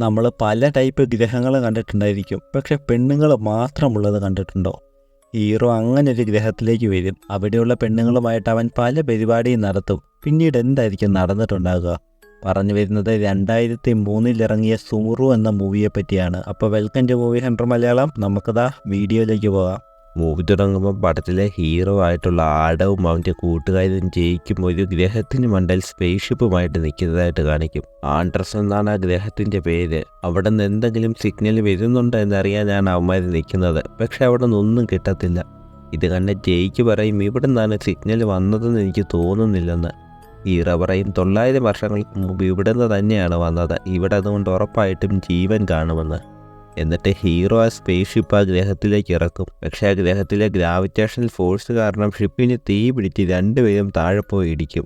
നമ്മൾ പല ടൈപ്പ് ഗ്രഹങ്ങൾ കണ്ടിട്ടുണ്ടായിരിക്കും. പക്ഷെ പെണ്ണുങ്ങൾ മാത്രമുള്ളത് കണ്ടിട്ടുണ്ടോ? ഹീറോ അങ്ങനെ ഒരു ഗ്രഹത്തിലേക്ക് വരും. അവിടെയുള്ള പെണ്ണുങ്ങളുമായിട്ട് അവൻ പല പരിപാടിയും നടത്തും. പിന്നീട് എന്തായിരിക്കും നടന്നിട്ടുണ്ടാകുക? പറഞ്ഞു വരുന്നത് 2003 ഇറങ്ങിയ സുമുറു എന്ന മൂവിയെ പറ്റിയാണ്. അപ്പോൾ welcome to movie hundred Malayalam. നമുക്കതാ വീഡിയോയിലേക്ക് പോകാം. മൂവി തുടങ്ങുമ്പോൾ പടത്തിലെ ഹീറോ ആയിട്ടുള്ള ആടവും അവൻ്റെ കൂട്ടുകാരും ജയിക്കും ഒരു ഗ്രഹത്തിന് മണ്ടയിൽ സ്പേസ്ഷിപ്പുമായിട്ട് നിൽക്കുന്നതായിട്ട് കാണിക്കും. ആൻഡ്രസ് എന്നാണ് ആ ഗ്രഹത്തിൻ്റെ പേര്. അവിടെ നിന്ന് എന്തെങ്കിലും സിഗ്നൽ വരുന്നുണ്ടോ എന്നറിയാനാണ് അവന്മാർ നിൽക്കുന്നത്. പക്ഷെ അവിടെ നിന്നൊന്നും കിട്ടത്തില്ല. ഇത് കണ്ട് ജയിക്ക് പറയും ഇവിടെ നിന്നാണ് സിഗ്നൽ വന്നതെന്ന് എനിക്ക് തോന്നുന്നില്ലെന്ന്. ഹീറോ പറയും 900 വർഷങ്ങൾക്ക് മുമ്പ് ഇവിടെ നിന്ന് തന്നെയാണ് വന്നത്. ഇവിടെ അതുകൊണ്ട് ഉറപ്പായിട്ടും ജീവൻ കാണുമെന്ന്. എന്നിട്ട് ഹീറോ ആ സ്പേസ് ഷിപ്പ് ആ ഗ്രഹത്തിലേക്ക് ഇറക്കും. പക്ഷേ ആ ഗ്രഹത്തിലെ ഗ്രാവിറ്റേഷണൽ ഫോഴ്സ് കാരണം ഷിപ്പിന് തീ പിടിച്ച് രണ്ടുപേരും താഴെ പോയി ഇടിക്കും.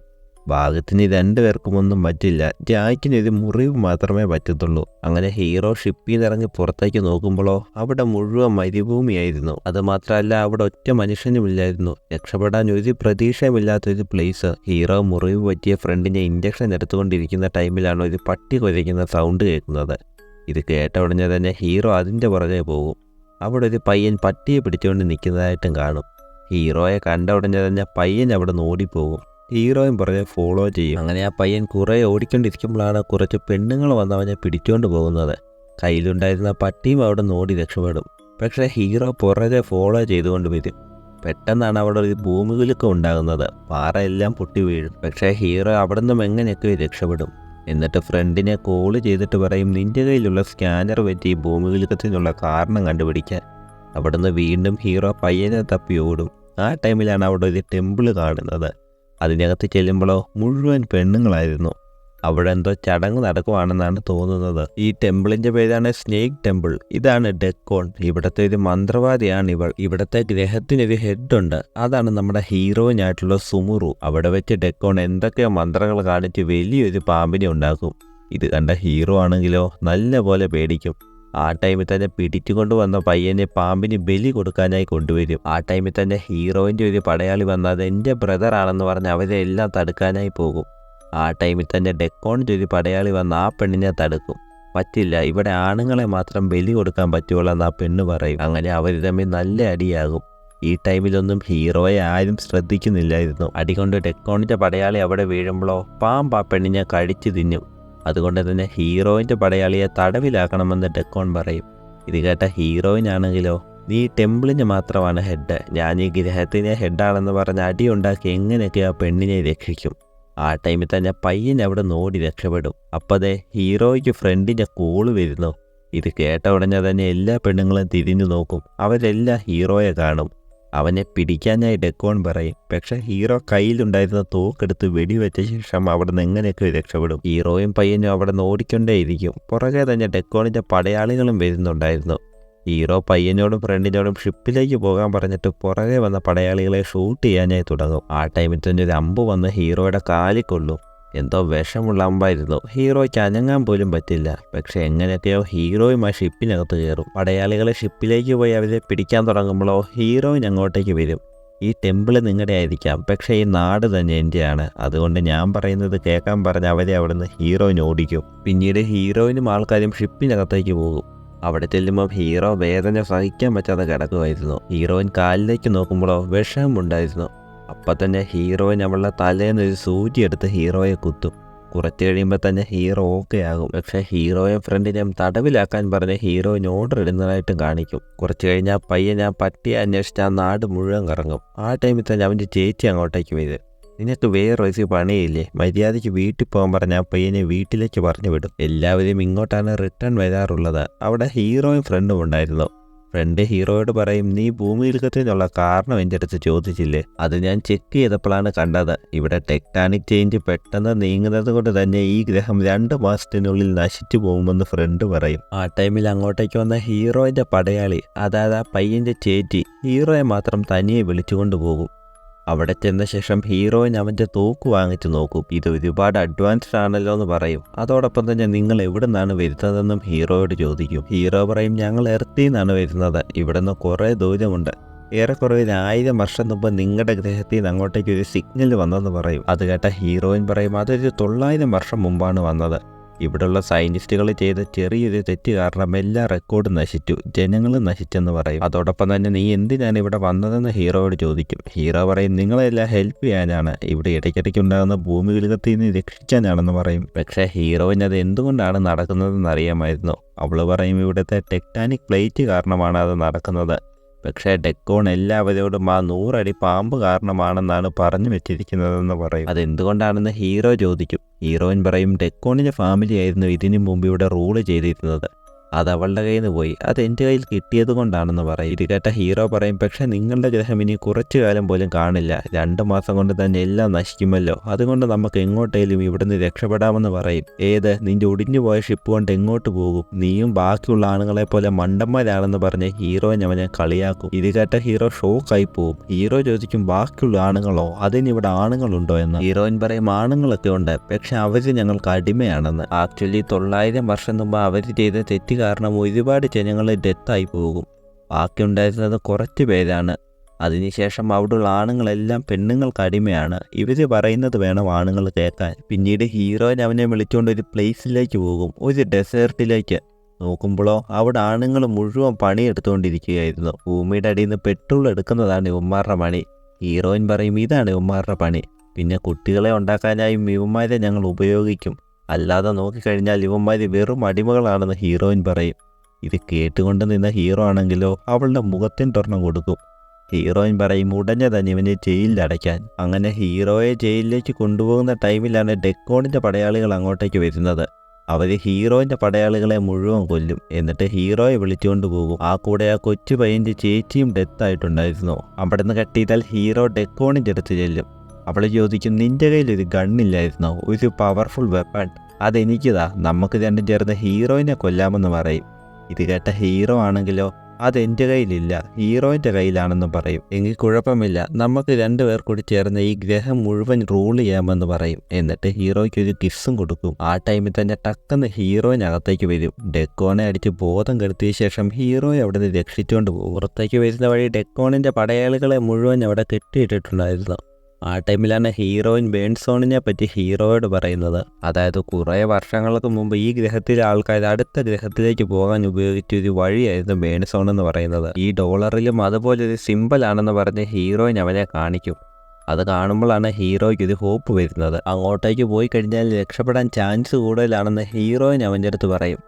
ഭാഗത്തിന് രണ്ടുപേർക്കും ഒന്നും പറ്റില്ല. ജാക്കിനൊരു മുറിവ് മാത്രമേ പറ്റത്തുള്ളൂ. അങ്ങനെ ഹീറോ ഷിപ്പിൽ നിന്ന് ഇറങ്ങി പുറത്തേക്ക് നോക്കുമ്പോഴോ അവിടെ മുഴുവൻ മരുഭൂമിയായിരുന്നു. അതുമാത്രമല്ല അവിടെ ഒറ്റ മനുഷ്യനുമില്ലായിരുന്നു. രക്ഷപ്പെടാൻ ഒരു പ്രതീക്ഷയുമില്ലാത്തൊരു പ്ലേസ്. ഹീറോ മുറിവ് പറ്റിയ ഫ്രണ്ടിനെ ഇഞ്ചക്ഷൻ എടുത്തുകൊണ്ടിരിക്കുന്ന ടൈമിലാണ് ഒരു പട്ടി കുരയ്ക്കുന്ന സൗണ്ട് കേൾക്കുന്നത്. ഇത് കേട്ട ഉടനെ തന്നെ ഹീറോ അതിൻ്റെ പുറകെ പോകും. അവിടെ ഒരു പയ്യൻ പട്ടിയെ പിടിച്ചുകൊണ്ട് നിൽക്കുന്നതായിട്ടും കാണും. ഹീറോയെ കണ്ട ഉടനെ തന്നെ പയ്യൻ അവിടെ നിന്ന് ഓടിപ്പോകും. ഹീറോയും പുറകെ ഫോളോ ചെയ്യും. അങ്ങനെ ആ പയ്യൻ കുറേ ഓടിക്കൊണ്ടിരിക്കുമ്പോഴാണ് കുറച്ച് പെണ്ണുങ്ങൾ വന്ന് അവനെ പിടിച്ചുകൊണ്ട് പോകുന്നത്. കയ്യിലുണ്ടായിരുന്ന പട്ടിയും അവിടെ നിന്ന് ഓടി രക്ഷപ്പെടും. പക്ഷേ ഹീറോ പുറകെ ഫോളോ ചെയ്തുകൊണ്ട് വരും. പെട്ടെന്നാണ് അവിടെ ഒരു ഭൂമികുലുക്കം ഉണ്ടാകുന്നത്. പാറയെല്ലാം പൊട്ടി വീഴും. പക്ഷേ ഹീറോ അവിടെ നിന്നും എങ്ങനെയൊക്കെ രക്ഷപ്പെടും. എന്നിട്ട് ഫ്രണ്ടിനെ കോൾ ചെയ്തിട്ട് പറയും നിൻ്റെ കയ്യിലുള്ള സ്കാനർ പറ്റി ഈ ഭൂമികുലുക്കത്തിനുള്ള കാരണം കണ്ടുപിടിക്കാൻ. അവിടുന്ന് വീണ്ടും ഹീറോ പയ്യനെ തപ്പി ഓടും. ആ ടൈമിലാണ് അവിടെ ഒരു ടെമ്പിൾ കാണുന്നത്. അതിനകത്ത് ചെല്ലുമ്പോഴോ മുഴുവൻ പെണ്ണുങ്ങളായിരുന്നു. അവിടെ എന്തോ ചടങ്ങ് നടക്കുവാണെന്നാണ് തോന്നുന്നത്. ഈ ടെമ്പിളിൻ്റെ പേരാണ് സ്നേക്ക് ടെമ്പിൾ. ഇതാണ് ഡെക്കോൺ. ഇവിടുത്തെ ഒരു മന്ത്രവാദിയാണ് ഇവൾ. ഇവിടുത്തെ ഗ്രഹത്തിനൊരു ഹെഡുണ്ട്. അതാണ് നമ്മുടെ ഹീറോയിനായിട്ടുള്ള സുമുറു. അവിടെ വെച്ച് ഡെക്കോൺ എന്തൊക്കെയോ മന്ത്രങ്ങൾ കാണിച്ച് വലിയൊരു പാമ്പിനെ ഉണ്ടാക്കും. ഇത് കണ്ട ഹീറോ ആണെങ്കിലോ നല്ല പോലെ പേടിക്കും. ആ ടൈമിൽ തന്നെ പിടിച്ചുകൊണ്ട് വന്ന പയ്യനെ പാമ്പിന് ബലി കൊടുക്കാനായി കൊണ്ടുവരും. ആ ടൈമിൽ തന്നെ ഹീറോയിൻ്റെ ഒരു പടയാളി വന്നാൽ അത് എൻ്റെ ബ്രദറാണെന്ന് പറഞ്ഞ് അവരെ എല്ലാം തടുക്കാനായി പോകും. ആ ടൈമിൽ തന്നെ ഡെക്കോണിൻ്റെ ഒരു പടയാളി വന്ന് ആ പെണ്ണിനെ തടുക്കും. പറ്റില്ല, ഇവിടെ ആണുങ്ങളെ മാത്രം ബലി കൊടുക്കാൻ പറ്റുള്ളൂ എന്ന് ആ പെണ്ണ് പറയും. അങ്ങനെ അവർ തമ്മിൽ നല്ല അടിയാകും. ഈ ടൈമിലൊന്നും ഹീറോയെ ആരും ശ്രദ്ധിക്കുന്നില്ലായിരുന്നു. അടികൊണ്ട് ഡെക്കോണിൻ്റെ പടയാളി അവിടെ വീഴുമ്പോഴോ പാമ്പ് ആ പെണ്ണിനെ കടിച്ചു തിന്നും. അതുകൊണ്ട് തന്നെ ഹീറോയിൻ്റെ പടയാളിയെ തടവിലാക്കണമെന്ന് ഡെക്കോൺ പറയും. ഇത് കേട്ട ഹീറോയിനാണെങ്കിലോ നീ ടെമ്പിളിന് മാത്രമാണ് ഹെഡ്, ഞാൻ ഈ ഗ്രഹത്തിനെ ഹെഡാണെന്ന് പറഞ്ഞ് അടിയുണ്ടാക്കി എങ്ങനെയൊക്കെ ആ പെണ്ണിനെ രക്ഷിക്കും. ആ ടൈമിൽ തന്നെ പയ്യൻ അവിടെ നോടി രക്ഷപ്പെടും. അപ്പതേ ഹീറോയ്ക്ക് ഫ്രണ്ടിൻ്റെ കോള് വരുന്നു. ഇത് കേട്ട ഉടനെ തന്നെ എല്ലാ പെണ്ണുങ്ങളും തിരിഞ്ഞു നോക്കും. അവരെല്ലാം ഹീറോയെ കാണും. അവനെ പിടിക്കാനായി ഡെക്കോൺ പറയും. പക്ഷെ ഹീറോ കയ്യിലുണ്ടായിരുന്ന തോക്കെടുത്ത് വെടിവെച്ച ശേഷം അവിടെ നിന്ന് എങ്ങനെയൊക്കെ രക്ഷപ്പെടും. ഹീറോയും പയ്യനും അവിടെ നിന്ന് ഓടിക്കൊണ്ടേയിരിക്കും. പുറകെ തന്നെ ഡെക്കോണിൻ്റെ പടയാളികളും വരുന്നുണ്ടായിരുന്നു. ഹീറോ പയ്യനോടും ഫ്രണ്ടിനോടും ഷിപ്പിലേക്ക് പോകാൻ പറഞ്ഞിട്ട് പുറകെ വന്ന പടയാളികളെ ഷൂട്ട് ചെയ്യാനായി തുടങ്ങും. ആ ടൈമിൽ തന്നെ ഒരു അമ്പ് വന്ന് ഹീറോയുടെ കാലിൽ കൊള്ളും. എന്തോ വിഷമുള്ള അമ്പായിരുന്നു. ഹീറോയ്ക്ക് അനങ്ങാൻ പോലും പറ്റില്ല. പക്ഷെ എങ്ങനെയൊക്കെയോ ഹീറോയും ആ ഷിപ്പിനകത്ത് കയറും. പടയാളികളെ ഷിപ്പിലേക്ക് പോയി അവരെ പിടിക്കാൻ തുടങ്ങുമ്പോഴോ ഹീറോയിൻ അങ്ങോട്ടേക്ക് വരും. ഈ ടെമ്പിൾ നിങ്ങളുടെ ആയിരിക്കാം, പക്ഷേ ഈ നാട് തന്നെ എൻ്റെയാണ്. അതുകൊണ്ട് ഞാൻ പറയുന്നത് കേൾക്കാൻ പറഞ്ഞ് അവരെ അവിടുന്ന് ഹീറോയിൻ ഓടിക്കും. പിന്നീട് ഹീറോയിനും ആൾക്കാരും ഷിപ്പിനകത്തേക്ക് പോകും. അവിടെ ചെല്ലുമ്പോൾ ഹീറോ വേദന സഹിക്കാൻ പറ്റാതെ കിടക്കുമായിരുന്നു. ഹീറോയിൻ കാലിലേക്ക് നോക്കുമ്പോഴോ വിഷമുണ്ടായിരുന്നു. അപ്പം തന്നെ ഹീറോയിൻ അവളുടെ തലേന്ന് ഒരു സൂചി എടുത്ത് ഹീറോയെ കുത്തും. കുറച്ച് കഴിയുമ്പോൾ തന്നെ ഹീറോ ഓക്കെ ആകും. പക്ഷേ ഹീറോയും ഫ്രണ്ടിനെയും തടവിലാക്കാൻ പറഞ്ഞ് ഹീറോയിൻ ഓർഡർ ഇടുന്നതായിട്ടും കാണിക്കും. കുറച്ച് കഴിഞ്ഞാൽ പയ്യൻ ആ പട്ടിയെ അന്വേഷിച്ച് ആ നാട് മുഴുവൻ കറങ്ങും. ആ ടൈമിൽ തന്നെ അവൻ്റെ ചേച്ചി അങ്ങോട്ടേക്ക് വരും. നിനക്ക് വേറൊരു പണിയില്ലേ, മര്യാദയ്ക്ക് വീട്ടിൽ പോകാൻ പറഞ്ഞ ആ പയ്യനെ വീട്ടിലേക്ക് പറഞ്ഞു വിടും. എല്ലാവരും ഇങ്ങോട്ടാണ് റിട്ടേൺ വരാറുള്ളത്. അവിടെ ഹീറോയും ഫ്രണ്ടും ഉണ്ടായിരുന്നു. ഫ്രണ്ട് ഹീറോയോട് പറയും നീ ഭൂമിയിലുക്കത്തിനുള്ള കാരണം എൻ്റെ അടുത്ത് ചോദിച്ചില്ലേ, അത് ഞാൻ ചെക്ക് ചെയ്തപ്പോഴാണ് കണ്ടത്. ഇവിടെ ടെക്ടാനിക് ചേഞ്ച് പെട്ടെന്ന് നീങ്ങുന്നത് കൊണ്ട് തന്നെ ഈ ഗ്രഹം 2 മാസത്തിനുള്ളിൽ നശിച്ചു പോകുമെന്ന് ഫ്രണ്ട് പറയും. ആ ടൈമിൽ അങ്ങോട്ടേക്ക് വന്ന ഹീറോയിൻ്റെ പടയാളി, അതായത് ആ പയ്യൻ്റെ ചേച്ചി, ഹീറോയെ മാത്രം തനിയെ വിളിച്ചുകൊണ്ട് പോകും. അവിടെ ചെന്ന ശേഷം ഹീറോയിൻ അവൻ്റെ തോക്ക് വാങ്ങിച്ചു നോക്കും. ഇത് ഒരുപാട് അഡ്വാൻസ്ഡ് ആണല്ലോ എന്ന് പറയും. അതോടൊപ്പം തന്നെ നിങ്ങൾ എവിടെ നിന്നാണ് വരുന്നതെന്നും ഹീറോയോട് ചോദിക്കും. ഹീറോ പറയും ഞങ്ങൾ എർത്തിൽ നിന്നാണ് വരുന്നത്. ഇവിടെ നിന്ന് കുറേ ദൂരമുണ്ട്. ഏറെക്കുറെ 1000 വർഷം മുമ്പ് നിങ്ങളുടെ ഗ്രഹത്തിൽ നിന്ന് അങ്ങോട്ടേക്ക് ഒരു സിഗ്നൽ വന്നെന്ന് പറയും. അത് കേട്ട ഹീറോയിൻ പറയും അതൊരു 900 വർഷം മുമ്പാണ് വന്നത്. ഇവിടെയുള്ള സയൻറ്റിസ്റ്റുകൾ ചെയ്ത ചെറിയൊരു തെറ്റ് കാരണം എല്ലാ റെക്കോർഡും നശിച്ചു, ജനങ്ങൾ നശിച്ചെന്ന് പറയും. അതോടൊപ്പം തന്നെ നീ എന്തിനാണ് ഇവിടെ വന്നതെന്ന് ഹീറോയോട് ചോദിക്കും. ഹീറോ പറയും നിങ്ങളെല്ലാം ഹെൽപ്പ് ചെയ്യാനാണ്, ഇവിടെ ഇടയ്ക്കിടയ്ക്ക് ഉണ്ടാകുന്ന ഭൂമികുലുക്കത്തിൽ നിന്ന് രക്ഷിക്കാനാണെന്ന് പറയും. പക്ഷേ ഹീറോയിന് അത് എന്തുകൊണ്ടാണ് നടക്കുന്നതെന്ന് അറിയാമായിരുന്നു. അവൾ പറയും ഇവിടുത്തെ ടെക്ടാനിക് പ്ലേറ്റ് കാരണമാണ് അത് നടക്കുന്നത്. പക്ഷേ ഡെക്കോൺ എല്ലാവരോടും ആ 100 അടി പാമ്പ് കാരണമാണെന്നാണ് പറഞ്ഞു വെച്ചിരിക്കുന്നതെന്ന് പറയും. അതെന്തുകൊണ്ടാണെന്ന് ഹീറോ ചോദിക്കും. ഹീറോയിൻ പറയും ഡെക്കോണിൻ്റെ ഫാമിലി ആയിരുന്നു ഇതിനു മുമ്പ് ഇവിടെ റൂള് ചെയ്തിരുന്നത്, അത് അവളുടെ കയ്യിൽ നിന്ന് പോയി, അത് എൻ്റെ കയ്യിൽ കിട്ടിയത് കൊണ്ടാണെന്ന് പറയും. ഇത് കേട്ട ഹീറോ പറയും പക്ഷേ നിങ്ങളുടെ ഗ്രഹം ഇനി കുറച്ചു കാലം പോലും കാണില്ല, 2 മാസം കൊണ്ട് തന്നെ എല്ലാം നശിക്കുമല്ലോ, അതുകൊണ്ട് നമുക്ക് എങ്ങോട്ടേലും ഇവിടുന്ന് രക്ഷപ്പെടാമെന്ന് പറയും. ഏത്, നിന്റെ ഒടിഞ്ഞു പോയ ഷിപ്പ് കൊണ്ട് എങ്ങോട്ട് പോകും, നീയും ബാക്കിയുള്ള ആണുങ്ങളെ പോലെ മണ്ടന്മാരാണെന്ന് പറഞ്ഞ് ഹീറോയിൻ അവനെ കളിയാക്കും. ഇത് കേട്ട ഹീറോ ഷോക്കായി പോവും. ഹീറോ ചോദിക്കും ബാക്കിയുള്ള ആണുങ്ങളോ, അതിനിവിടെ ആണുങ്ങളുണ്ടോ എന്ന്. ഹീറോയിൻ പറയും ആണുങ്ങളൊക്കെ ഉണ്ട്, പക്ഷെ അവർ ഞങ്ങൾക്ക് അടിമയാണെന്ന്. ആക്ച്വലി 900 വർഷം മുമ്പ് അവർ ചെയ്ത തെറ്റ് കാരണം ഒരുപാട് ജനങ്ങൾ ഡെത്തായി പോകും, ബാക്കിയുണ്ടായിരുന്നത് കുറച്ച് പേരാണ്. അതിനുശേഷം അവിടെയുള്ള ആണുങ്ങളെല്ലാം പെണ്ണുങ്ങൾക്ക് അടിമയാണ്, ഇവർ പറയുന്നത് വേണം ആണുങ്ങൾ കേൾക്കാൻ. പിന്നീട് ഹീറോയിൻ അവനെ വിളിച്ചുകൊണ്ട് ഒരു പ്ലേസിലേക്ക് പോകും, ഒരു ഡെസേർട്ടിലേക്ക്. നോക്കുമ്പോഴോ അവിടെ ആണുങ്ങൾ മുഴുവൻ പണിയെടുത്തുകൊണ്ടിരിക്കുകയായിരുന്നു. ഭൂമിയുടെ അടിയിൽ നിന്ന് പെട്രോൾ എടുക്കുന്നതാണ് ഇവന്മാരുടെ പണി. ഹീറോയിൻ പറയും ഇതാണ് ഇവന്മാരുടെ പണി, പിന്നെ കുട്ടികളെ ഉണ്ടാക്കാനായും ഇവന്മാരെ ഞങ്ങൾ ഉപയോഗിക്കും, അല്ലാതെ നോക്കിക്കഴിഞ്ഞാൽ ഇവന്മാർ വെറും അടിമകളാണെന്ന് ഹീറോയിൻ പറയും. ഇത് കേട്ടുകൊണ്ട് നിന്ന ഹീറോ ആണെങ്കിലോ അവളുടെ മുഖത്തിന് തുറന്നു കൊടുക്കും. ഹീറോയിൻ പറയും ഉടനെ തന്നെ ഇവനെ ജയിലിൽ അടയ്ക്കാൻ. അങ്ങനെ ഹീറോയെ ജയിലിലേക്ക് കൊണ്ടുപോകുന്ന ടൈമിലാണ് ഡെക്കോണിൻ്റെ പടയാളികൾ അങ്ങോട്ടേക്ക് വരുന്നത്. അവർ ഹീറോയിൻ്റെ പടയാളികളെ മുഴുവൻ കൊല്ലും, എന്നിട്ട് ഹീറോയെ വിളിച്ചുകൊണ്ട് പോകും. ആ കൂടെ ആ കൊച്ചു പയ്യൻ്റെ ചേച്ചിയും ഡെത്തായിട്ടുണ്ടായിരുന്നു. അവിടെ നിന്ന് കെട്ടിയിട്ടാൽ ഹീറോ ഡെക്കോണിൻ്റെ അടുത്ത് ചെല്ലും. അവൾ ചോദിക്കും നിൻ്റെ കയ്യിൽ ഒരു ഗണ്ണില്ലായിരുന്നോ, ഒരു പവർഫുൾ വെപ്പൺ, അതെനിക്കിതാ, നമുക്ക് രണ്ടും ചേർന്ന് ഹീറോയിനെ കൊല്ലാമെന്ന് പറയും. ഇത് കേട്ട ഹീറോ ആണെങ്കിലോ അതെൻ്റെ കയ്യിലില്ല, ഹീറോയിൻ്റെ കയ്യിലാണെന്ന് പറയും. എങ്കിൽ കുഴപ്പമില്ല, നമുക്ക് 2 പേർ കൂടി ചേർന്ന് ഈ ഗ്രഹം മുഴുവൻ റൂൾ ചെയ്യാമെന്ന് പറയും. എന്നിട്ട് ഹീറോയ്ക്ക് ഒരു കിസ്സും കൊടുക്കും. ആ ടൈമിൽ തന്നെ ടക്കെന്ന് ഹീറോയിനകത്തേക്ക് വരും. ഡെക്കോണെ അടിച്ച് ബോധം കെടുത്തിയ ശേഷം ഹീറോയെ അവിടെ നിന്ന് രക്ഷിച്ചുകൊണ്ട് പോകും. പുറത്തേക്ക് വരുന്ന വഴി ഡെക്കോണിൻ്റെ പടയാളികളെ മുഴുവൻ അവിടെ കെട്ടിയിട്ടിട്ടുണ്ടായിരുന്നു. ആ ടൈമിലാണ് ഹീറോയിൻ ബേൺസോണിനെ പറ്റി ഹീറോയോട് പറയുന്നത്. അതായത് കുറേ വർഷങ്ങൾക്ക് മുമ്പ് ഈ ഗ്രഹത്തിലെ ആൾക്കാർ അടുത്ത ഗ്രഹത്തിലേക്ക് പോകാൻ ഉപയോഗിച്ച ഒരു വഴിയായിരുന്നു ബേൺസോൺ എന്ന് പറയുന്നത്. ഈ ഡോളറിലും അതുപോലൊരു സിമ്പിളാണെന്ന് പറഞ്ഞ് ഹീറോയിൻ അവനെ കാണിക്കും. അത് കാണുമ്പോഴാണ് ഹീറോയ്ക്ക് ഒരു ഹോപ്പ് വരുന്നത്. അങ്ങോട്ടേക്ക് പോയി കഴിഞ്ഞാൽ രക്ഷപ്പെടാൻ ചാൻസ് കൂടുതലാണെന്ന് ഹീറോയിൻ അവൻ്റെ അടുത്ത് പറയും.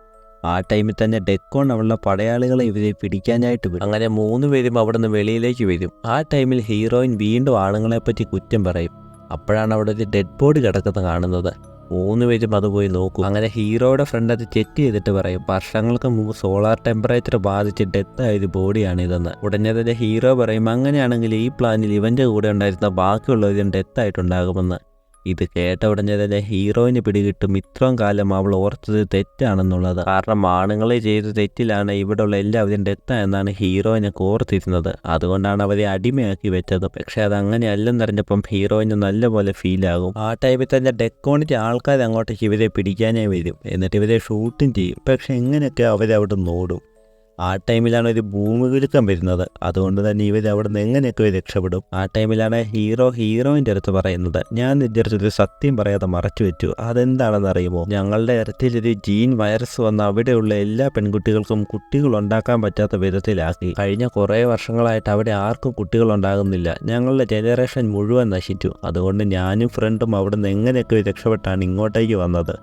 ആ ടൈമിൽ തന്നെ ഡെക്കോൺ അവളുടെ പടയാളികളെ ഇവരെ പിടിക്കാനായിട്ട് വരും. അങ്ങനെ 3 പേരും അവിടെ നിന്ന് വെളിയിലേക്ക് വരും. ആ ടൈമിൽ ഹീറോയിൻ വീണ്ടും ആണുങ്ങളെപ്പറ്റി കുറ്റം പറയും. അപ്പോഴാണ് അവിടെ ഒരു ഡെഡ് ബോഡി കിടക്കുന്നത് കാണുന്നത്. 3 പേരും അത് പോയി നോക്കും. അങ്ങനെ ഹീറോയുടെ ഫ്രണ്ട് അത് ചെക്ക് ചെയ്തിട്ട് പറയും വർഷങ്ങൾക്ക് മുമ്പ് സോളാർ ടെമ്പറേച്ചർ ബാധിച്ച് ഡെത്തായൊരു ബോഡിയാണിതെന്ന്. ഉടനെ തന്നെ ഹീറോ പറയും അങ്ങനെയാണെങ്കിൽ ഈ പ്ലാനിൽ ഇവൻ്റെ കൂടെ ഉണ്ടായിരുന്ന ബാക്കിയുള്ളവരും ഡെത്തായിട്ടുണ്ടാകുമെന്ന്. ഇത് കേട്ട ഉടനെ തന്നെ ഹീറോയിന് പിടികിട്ടും ഇത്രയും കാലം അവൾ ഓർത്തത് തെറ്റാണെന്നുള്ളത്. കാരണം ആണുങ്ങളെ ചെയ്ത തെറ്റിലാണ് ഇവിടെയുള്ള എല്ലാവരും ഡെത്ത എന്നാണ് ഹീറോയിനൊക്കെ ഓർത്തിരുന്നത്. അതുകൊണ്ടാണ് അവരെ അടിമയാക്കി വെച്ചത്. പക്ഷെ അത് അങ്ങനെയല്ലെന്നറിഞ്ഞപ്പം ഹീറോയിന് നല്ലപോലെ ഫീലാകും. ആ ടൈമിൽ തന്നെ ഡെക്കോണിൻ്റെ ആൾക്കാർ അങ്ങോട്ടേക്ക് ഇവരെ പിടിക്കാനേ വരും. എന്നിട്ട് ഇവരെ ഷൂട്ടും ചെയ്യും. പക്ഷെ എങ്ങനെയൊക്കെ അവരവിടെ നോടും. ആ ടൈമിലാണ് ഒരു ഭൂമികുലുക്കം വരുന്നത്. അതുകൊണ്ട് തന്നെ ഇവർ അവിടെ നിന്ന് എങ്ങനെയൊക്കെ രക്ഷപ്പെടും. ആ ടൈമിലാണ് ഹീറോയിൻ്റെ അടുത്ത് പറയുന്നത് ഞാൻ നിന്റെ അടുത്തൊരു സത്യം പറയാതെ മറച്ചു വെച്ചു, അതെന്താണെന്ന് അറിയുമോ, ഞങ്ങളുടെ ഇടത്തിലൊരു ജീൻ വൈറസ് വന്ന് അവിടെയുള്ള എല്ലാ പെൺകുട്ടികൾക്കും കുട്ടികൾ ഉണ്ടാക്കാൻ പറ്റാത്ത വിധത്തിലാക്കി. കഴിഞ്ഞ കുറേ വർഷങ്ങളായിട്ട് അവിടെ ആർക്കും കുട്ടികൾ ഉണ്ടാകുന്നില്ല, ഞങ്ങളുടെ ജനറേഷൻ മുഴുവൻ നശിച്ചു. അതുകൊണ്ട് ഞാനും ഫ്രണ്ടും അവിടെ നിന്ന് എങ്ങനെയൊക്കെ രക്ഷപ്പെട്ടാണ് ഇങ്ങോട്ടേക്ക് വന്നത്.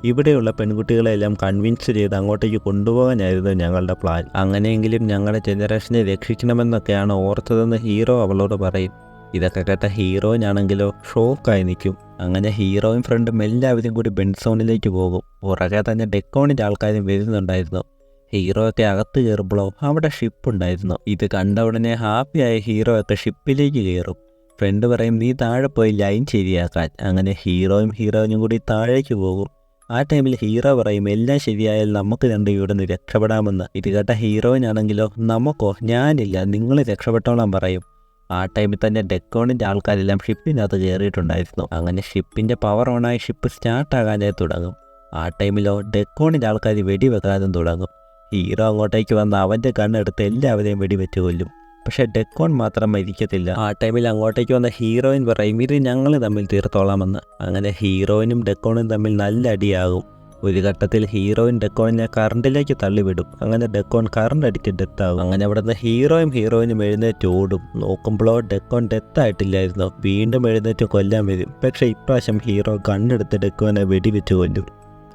ഇവിടെയുള്ള പെൺകുട്ടികളെല്ലാം കൺവിൻസ് ചെയ്ത് അങ്ങോട്ടേക്ക് കൊണ്ടുപോകാനായിരുന്നു ഞങ്ങളുടെ പ്ലാൻ. അങ്ങനെയെങ്കിലും ഞങ്ങളുടെ ജനറേഷനെ രക്ഷിക്കണമെന്നൊക്കെയാണ് ഓർത്തതെന്ന് ഹീറോ അവളോട് പറയും. ഇതൊക്കെ കേട്ട ഹീറോയിനാണെങ്കിലോ ഷോക്കായി നിൽക്കും. അങ്ങനെ ഹീറോയും ഫ്രണ്ടും എല്ലാവരും കൂടി ബെൻസോണിലേക്ക് പോകും. പുറകെ തന്നെ ഡെക്കോണിൻ്റെ ആൾക്കാരും വരുന്നുണ്ടായിരുന്നു. ഹീറോയൊക്കെ അകത്ത് കയറുമ്പോഴോ അവിടെ ഷിപ്പ് ഉണ്ടായിരുന്നു. ഇത് കണ്ട ഉടനെ ഹാപ്പിയായ ഹീറോ ഒക്കെ ഷിപ്പിലേക്ക് കയറും. ഫ്രണ്ട് പറയും നീ താഴെ പോയി ലൈൻ ശരിയാക്കാൻ. അങ്ങനെ ഹീറോയിനും കൂടി താഴേക്ക് പോകും. ആ ടൈമിൽ ഹീറോ പറയും എല്ലാം ശരിയായാൽ നമുക്ക് രണ്ടും ഇവിടെ നിന്ന് രക്ഷപ്പെടാമെന്ന്. ഇത് കേട്ട ഹീറോയിനാണെങ്കിലോ നമുക്കോ, ഞാനില്ല, നിങ്ങൾ രക്ഷപ്പെട്ടോളാൻ പറയും. ആ ടൈമിൽ തന്നെ ഡെക്കോണിൻ്റെ ആൾക്കാരെല്ലാം ഷിപ്പിനകത്ത് കയറിയിട്ടുണ്ടായിരുന്നു. അങ്ങനെ ഷിപ്പിൻ്റെ പവർ ഓണായി ഷിപ്പ് സ്റ്റാർട്ടാകാനായി തുടങ്ങും. ആ ടൈമിലോ ഡെക്കോണിൻ്റെ ആൾക്കാർ വെടിവെക്കാനും തുടങ്ങും. ഹീറോ അങ്ങോട്ടേക്ക് വന്ന് അവൻ്റെ കണ്ണെടുത്ത് എല്ലാവരെയും വെടിവെച്ച് കൊല്ലും. പക്ഷേ ഡെക്കോൺ മാത്രം മരിക്കത്തില്ല. ആ ടൈമിൽ അങ്ങോട്ടേക്ക് വന്ന ഹീറോയിൻ പറയും ഇത് ഞങ്ങൾ തമ്മിൽ തീർത്തോളാമെന്ന്. അങ്ങനെ ഹീറോയിനും ഡെക്കോണും തമ്മിൽ നല്ല അടിയാകും. ഒരു ഘട്ടത്തിൽ ഹീറോയിൻ ഡെക്കോണിനെ കറണ്ടിലേക്ക് തള്ളിവിടും. അങ്ങനെ ഡെക്കോൺ കറണ്ട് അടിച്ച് ഡെത്താകും. അങ്ങനെ അവിടെ നിന്ന് ഹീറോയിനും എഴുന്നേറ്റ് ഓടും. നോക്കുമ്പോഴോ ഡെക്കോൺ ഡെത്തായിട്ടില്ലായിരുന്നു. വീണ്ടും എഴുന്നേറ്റ് കൊല്ലാൻ വരും. പക്ഷേ ഇപ്രാവശ്യം ഹീറോ ഗണ്ണെടുത്ത് ഡെക്കോനെ വെടിവെച്ച് കൊല്ലും.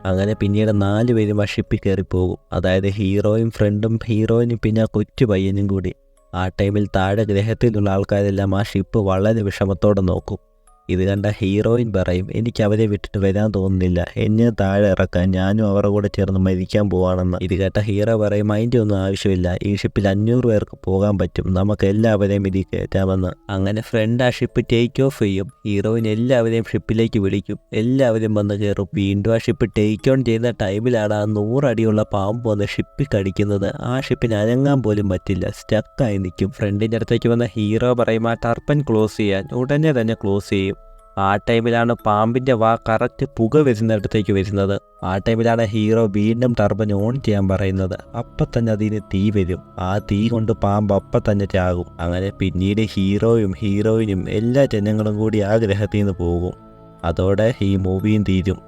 അങ്ങനെ പിന്നീട് 4 പേരും ആ ഷിപ്പിൽ കയറിപ്പോകും. അതായത് ഹീറോയും ഫ്രണ്ടും ഹീറോയിനും പിന്നെ ആ കൊച്ചു പയ്യനും കൂടി. ആ ടൈമിൽ താഴെ ഗ്രഹത്തിലുള്ള ആൾക്കാരെല്ലാം ആ ഷിപ്പ് വളരെ വിഷമത്തോടെ നോക്കും. ഇത് കണ്ട ഹീറോയിൻ പറയും, എനിക്ക് അവരെ വിട്ടിട്ട് വരാൻ തോന്നുന്നില്ല, എന്നെ താഴെ ഇറക്കാൻ, ഞാനും അവരുടെ കൂടെ ചേർന്ന് മരിക്കാൻ പോവാണെന്ന്. ഇത് കേട്ട ഹീറോ പറയും, അതിൻ്റെ ഒന്നും ആവശ്യമില്ല, ഈ ഷിപ്പിൽ 500 പേർക്ക് പോകാൻ പറ്റും, നമുക്ക് എല്ലാവരെയും ഇതിൽ കയറ്റാമെന്ന്. അങ്ങനെ ഫ്രണ്ട് ആ ഷിപ്പ് ടേക്ക് ഓഫ് ചെയ്യും. ഹീറോയിൻ എല്ലാവരെയും ഷിപ്പിലേക്ക് വിളിക്കും. എല്ലാവരും വന്ന് കയറും. വീണ്ടും ആ ഷിപ്പ് ടേക്ക് ഓൺ ചെയ്യുന്ന ടൈമിലാണ് ആ 100 അടിയുള്ള പാമ്പ് വന്ന് ഷിപ്പിൽ കടിക്കുന്നത്. ആ ഷിപ്പിന് അനങ്ങാൻ പോലും പറ്റില്ല, സ്റ്റക്കായി നിൽക്കും. ഫ്രണ്ടിൻ്റെ അടുത്തേക്ക് വന്ന ഹീറോ പറയും ആ ടർപ്പൻ ക്ലോസ് ചെയ്യാൻ. ഉടനെ തന്നെ ക്ലോസ് ചെയ്യും. ആ ടൈമിലാണ് പാമ്പിൻ്റെ വാ കറക്റ്റ് പുക വരുന്നിടത്തേക്ക് വരുന്നത്. ആ ടൈമിലാണ് ഹീറോ വീണ്ടും ടർബൻ ഓൺ ചെയ്യാൻ പറയുന്നത്. അപ്പം തന്നെ അതിന് തീ വരും. ആ തീ കൊണ്ട് പാമ്പ് അപ്പം തന്നെ ചാകും. അങ്ങനെ പിന്നീട് ഹീറോയിനും എല്ലാ ജനങ്ങളും കൂടി ആ ഗ്രഹത്തിൽ നിന്ന് പോകും. അതോടെ ഈ മൂവിയും തീരും.